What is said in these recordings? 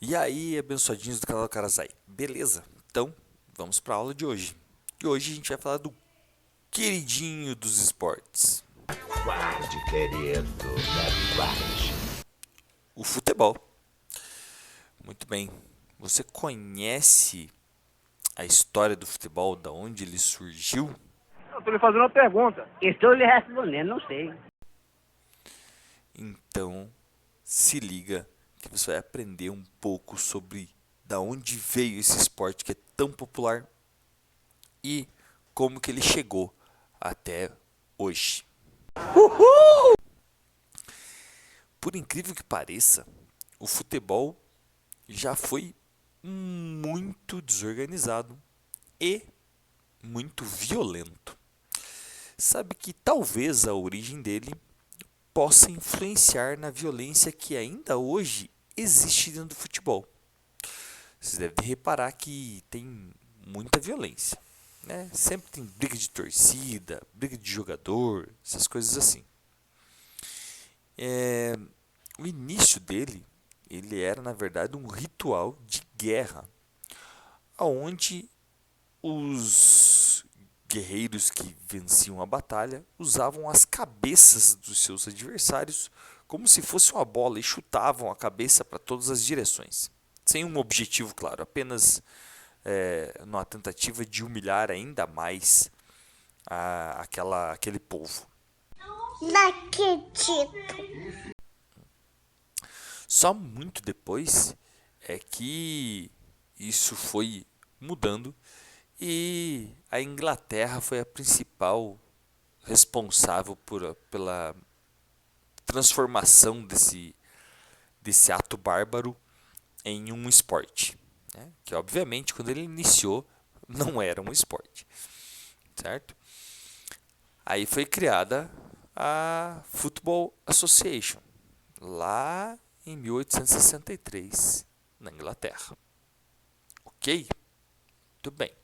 E aí, abençoadinhos do canal Karazai, beleza? Então, vamos para a aula de hoje. E hoje a gente vai falar do queridinho dos esportes, Guarde, querido, me guarde. o futebol. Muito bem. Você conhece a história do futebol, da onde ele surgiu? Eu estou lhe fazendo uma pergunta. Estou lhe respondendo, não sei. Então, se liga que você vai aprender um pouco sobre da onde veio esse esporte que é tão popular e como que ele chegou até hoje. Por incrível que pareça, o futebol já foi muito desorganizado e muito violento. Sabe que talvez a origem dele possa influenciar na violência que ainda hoje existe dentro do futebol. Vocês devem reparar que tem muita violência, né? Sempre tem briga de torcida, briga de jogador, essas coisas assim. O início dele, ele era na verdade um ritual de guerra, onde os guerreiros que venciam a batalha usavam as cabeças dos seus adversários como se fosse uma bola e chutavam a cabeça para todas as direções, sem um objetivo claro, apenas numa tentativa de humilhar ainda mais aquele povo. Não acredito. Só muito depois é que isso foi mudando e a Inglaterra foi a principal responsável pela transformação desse ato bárbaro em um esporte, né? Que obviamente quando ele iniciou não era um esporte, certo? Aí foi criada a Football Association lá em 1863 na Inglaterra. Ok? Muito bem.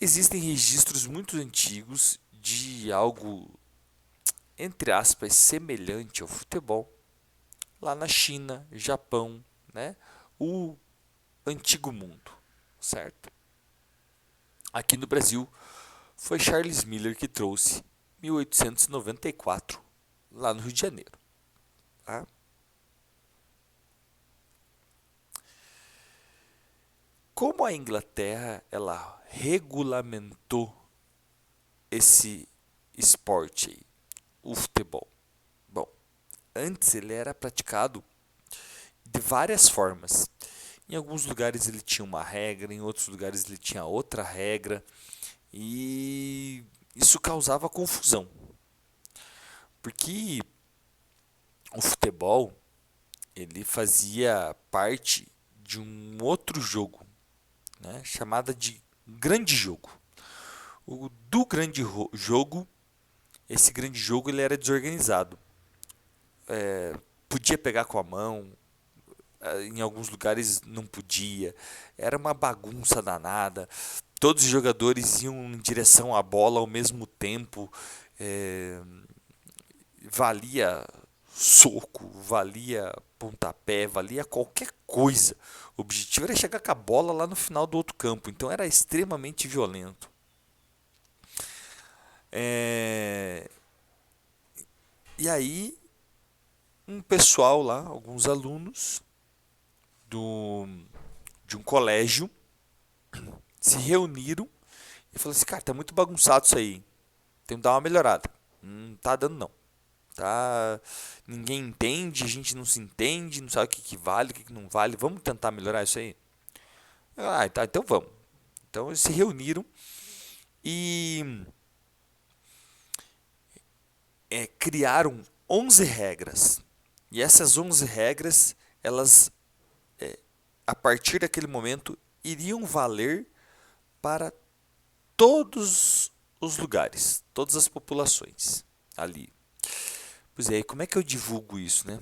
Existem registros muito antigos de algo, entre aspas, semelhante ao futebol lá na China, Japão, né? O antigo mundo, certo? Aqui no Brasil foi Charles Miller que trouxe 1894 lá no Rio de Janeiro. Tá? Como a Inglaterra ela regulamentou esse esporte aí, o futebol? Bom, antes ele era praticado de várias formas. Em alguns lugares ele tinha uma regra, em outros lugares ele tinha outra regra, e isso causava confusão. Porque o futebol ele fazia parte de um outro jogo, né, chamada de grande jogo. Do grande jogo, esse grande jogo ele era desorganizado. Podia pegar com a mão, em alguns lugares não podia. Era uma bagunça danada. Todos os jogadores iam em direção à bola ao mesmo tempo. É, valia soco, valia pontapé, valia qualquer coisa. O objetivo era chegar com a bola lá no final do outro campo. Então era extremamente violento. E aí, um pessoal lá, alguns alunos de um colégio, se reuniram e falaram assim: cara, tá muito bagunçado isso aí. Tem que dar uma melhorada. Não tá dando não. Tá? Ninguém entende, a gente não se entende, não sabe o que vale, o que não vale. Vamos tentar melhorar isso aí? Ah, tá, então vamos. Então eles se reuniram e criaram 11 regras. E essas 11 regras, elas, a partir daquele momento, iriam valer para todos os lugares, todas as populações ali. Pois é, como é que eu divulgo isso, né?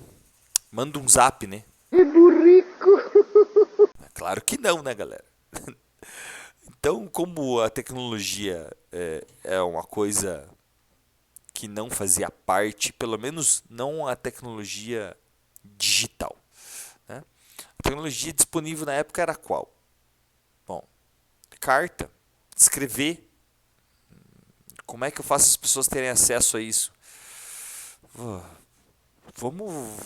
Manda um zap, né? Que burrico. Claro que não, né, galera? Então, como a tecnologia é uma coisa que não fazia parte, pelo menos não a tecnologia digital, né? tecnologia disponível na época era qual? Bom, carta, escrever. Como é que eu faço as pessoas terem acesso a isso?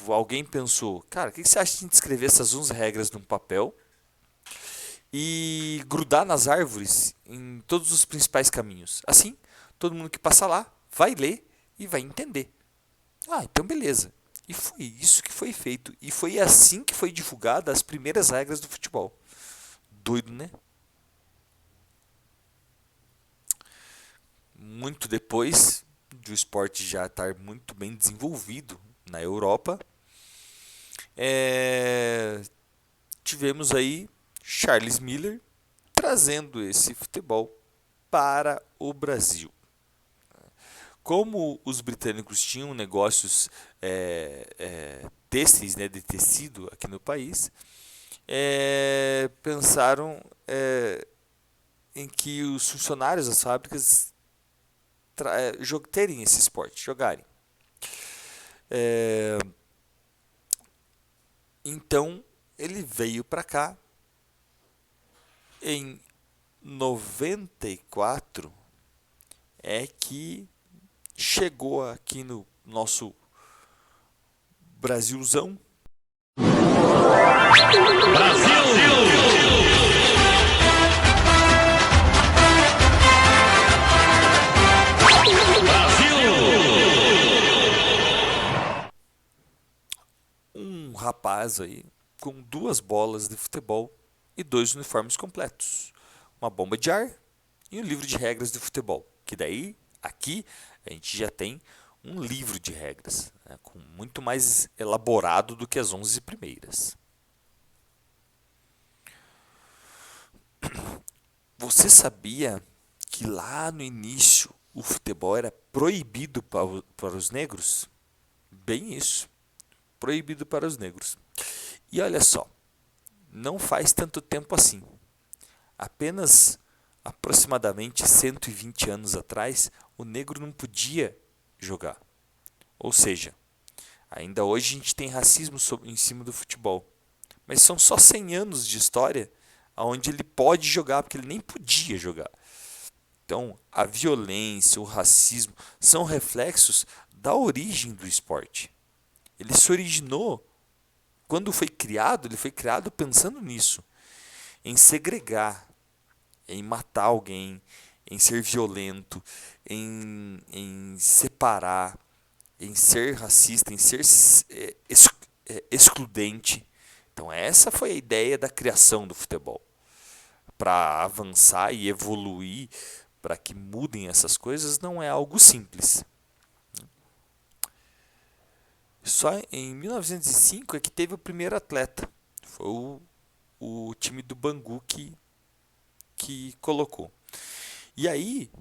Alguém pensou, cara, o que você acha de a gente escrever essas 11 regras num papel e grudar nas árvores em todos os principais caminhos? Assim, todo mundo que passa lá vai ler e vai entender. Ah, então beleza. E foi isso que foi feito. E foi assim que foi divulgada as primeiras regras do futebol. Doido, né? Muito depois de o esporte já estar muito bem desenvolvido na Europa, tivemos aí Charles Miller trazendo esse futebol para o Brasil. Como os britânicos tinham negócios têxteis, né, de tecido aqui no país, pensaram em que os funcionários das fábricas terem esse esporte, jogarem. Então ele veio para cá em 94, que chegou aqui no nosso Brasilzão. Um rapaz aí com 2 bolas de futebol e 2 uniformes completos, uma bomba de ar e um livro de regras de futebol, que daí aqui a gente já tem um livro de regras, né, com muito mais elaborado do que as 11 primeiras. Você sabia que lá no início o futebol era proibido para os negros? Bem isso, proibido para os negros. E olha só, não faz tanto tempo assim. Apenas aproximadamente 120 anos atrás, o negro não podia jogar. Ou seja, ainda hoje a gente tem racismo em cima do futebol. Mas são só 100 anos de história onde ele pode jogar, porque ele nem podia jogar. Então, a violência, o racismo são reflexos da origem do esporte. Ele se originou, quando foi criado, ele foi criado pensando nisso, em segregar, em matar alguém, em ser violento, em separar, em ser racista, em ser excludente. Então essa foi a ideia da criação do futebol. Para avançar e evoluir, para que mudem essas coisas, não é algo simples. Só em 1905 é que teve o primeiro atleta. Foi o time do Bangu que colocou. E aí,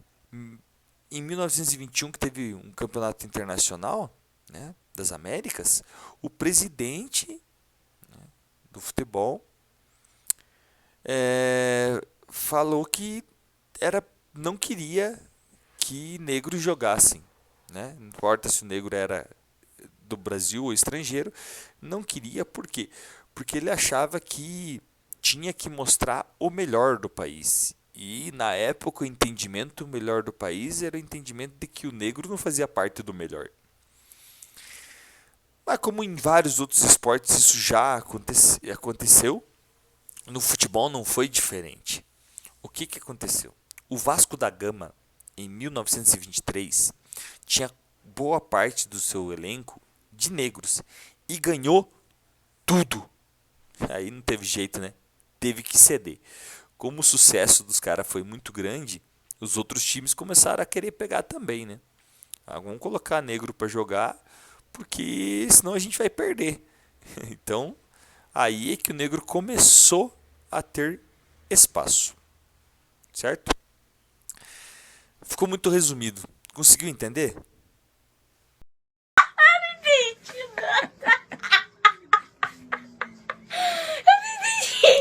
em 1921, que teve um campeonato internacional, né, das Américas, o presidente, né, do futebol falou que não queria que negros jogassem. Né? Não importa se o negro era do Brasil ou estrangeiro, não queria. Por quê? Porque ele achava que tinha que mostrar o melhor do país. E na época o entendimento melhor do país era o entendimento de que o negro não fazia parte do melhor. Mas como em vários outros esportes isso já aconteceu, no futebol não foi diferente. O que aconteceu? O Vasco da Gama, em 1923, tinha boa parte do seu elenco de negros e ganhou tudo. Aí não teve jeito, né? Teve que ceder. Como o sucesso dos caras foi muito grande, os outros times começaram a querer pegar também, né? Vamos colocar negro para jogar, porque senão a gente vai perder. Então, aí é que o negro começou a ter espaço. Certo? Ficou muito resumido. Conseguiu entender?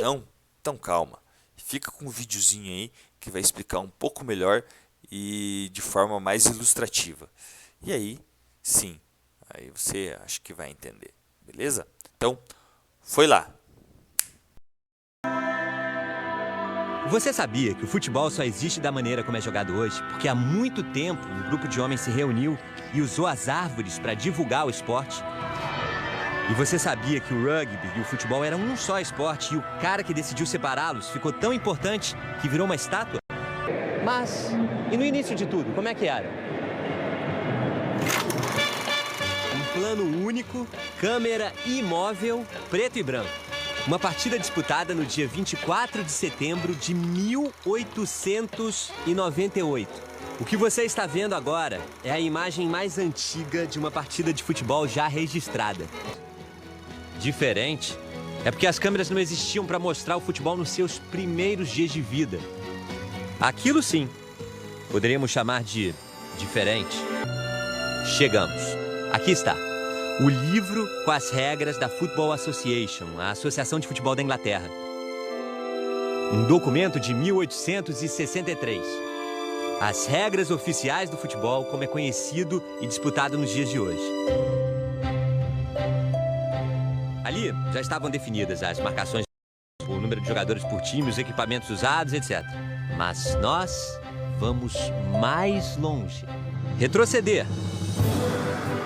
Não? Então calma. Fica com um videozinho aí que vai explicar um pouco melhor e de forma mais ilustrativa. E aí, sim, aí você acha que vai entender. Beleza? Então, foi lá. Você sabia que o futebol só existe da maneira como é jogado hoje porque há muito tempo um grupo de homens se reuniu e usou as árvores para divulgar o esporte? E você sabia que o rugby e o futebol eram um só esporte e o cara que decidiu separá-los ficou tão importante que virou uma estátua? Mas, e no início de tudo, como é que era? Um plano único, câmera imóvel, preto e branco. Uma partida disputada no dia 24 de setembro de 1898. O que você está vendo agora é a imagem mais antiga de uma partida de futebol já registrada. Diferente é porque as câmeras não existiam para mostrar o futebol nos seus primeiros dias de vida. Aquilo sim, poderíamos chamar de diferente. Chegamos. Aqui está. O livro com as regras da Football Association, a Associação de Futebol da Inglaterra. Um documento de 1863. As regras oficiais do futebol como é conhecido e disputado nos dias de hoje. Ali já estavam definidas as marcações, o número de jogadores por time, os equipamentos usados, etc. Mas nós vamos mais longe. Retroceder.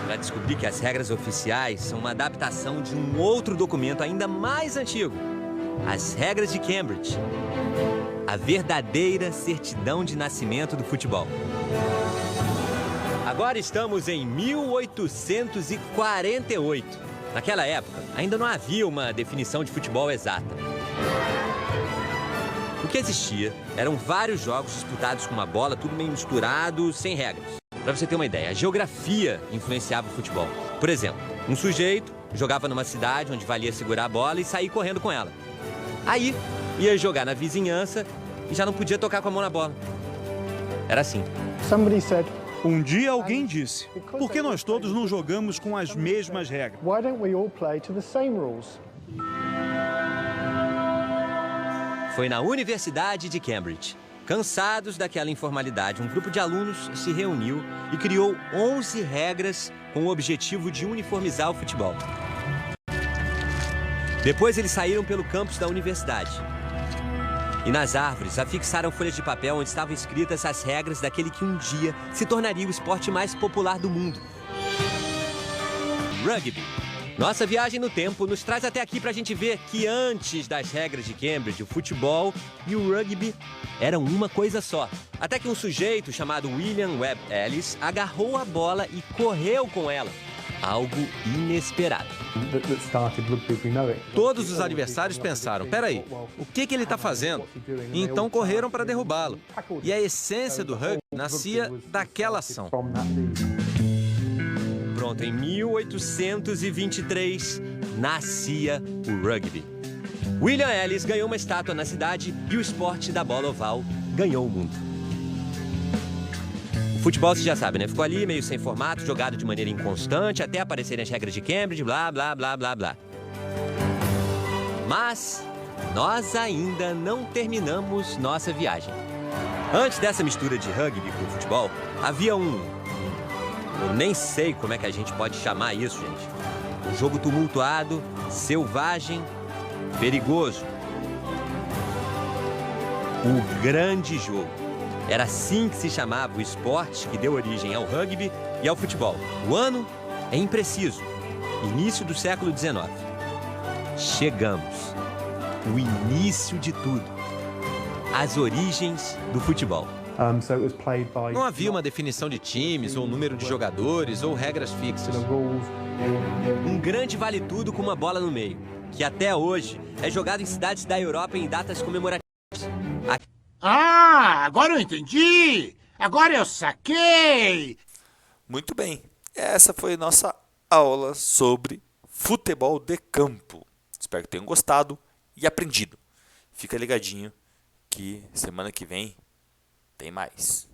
Para descobrir que as regras oficiais são uma adaptação de um outro documento ainda mais antigo. As regras de Cambridge. A verdadeira certidão de nascimento do futebol. Agora estamos em 1848. Naquela época, ainda não havia uma definição de futebol exata. O que existia eram vários jogos disputados com uma bola, tudo meio misturado, sem regras. Para você ter uma ideia, a geografia influenciava o futebol. Por exemplo, um sujeito jogava numa cidade onde valia segurar a bola e sair correndo com ela. Aí, ia jogar na vizinhança e já não podia tocar com a mão na bola. Era assim. Um dia alguém disse, por que nós todos não jogamos com as mesmas regras? Foi na Universidade de Cambridge. Cansados daquela informalidade, um grupo de alunos se reuniu e criou 11 regras com o objetivo de uniformizar o futebol. Depois eles saíram pelo campus da universidade. E nas árvores afixaram folhas de papel onde estavam escritas as regras daquele que um dia se tornaria o esporte mais popular do mundo. Rugby. Nossa viagem no tempo nos traz até aqui pra gente ver que antes das regras de Cambridge, o futebol e o rugby eram uma coisa só. Até que um sujeito chamado William Webb Ellis agarrou a bola e correu com ela. Algo inesperado. Todos os adversários pensaram, peraí, o que ele está fazendo? E então correram para derrubá-lo. E a essência do rugby nascia daquela ação. Pronto, em 1823, nascia o rugby. William Ellis ganhou uma estátua na cidade e o esporte da bola oval ganhou o mundo. O futebol, você já sabe, né? Ficou ali meio sem formato, jogado de maneira inconstante, até aparecerem as regras de Cambridge, blá, blá, blá, blá, blá. Mas nós ainda não terminamos nossa viagem. Antes dessa mistura de rugby com futebol, havia eu nem sei como é que a gente pode chamar isso, gente. Um jogo tumultuado, selvagem, perigoso. O grande jogo. Era assim que se chamava o esporte que deu origem ao rugby e ao futebol. O ano é impreciso. Início do século XIX. Chegamos. O início de tudo. As origens do futebol. Não havia uma definição de times, ou número de jogadores, ou regras fixas. Um grande vale-tudo com uma bola no meio, que até hoje é jogado em cidades da Europa em datas comemorativas. Ah, agora eu entendi! Agora eu saquei! Muito bem, essa foi nossa aula sobre futebol de campo. Espero que tenham gostado e aprendido. Fica ligadinho que semana que vem tem mais.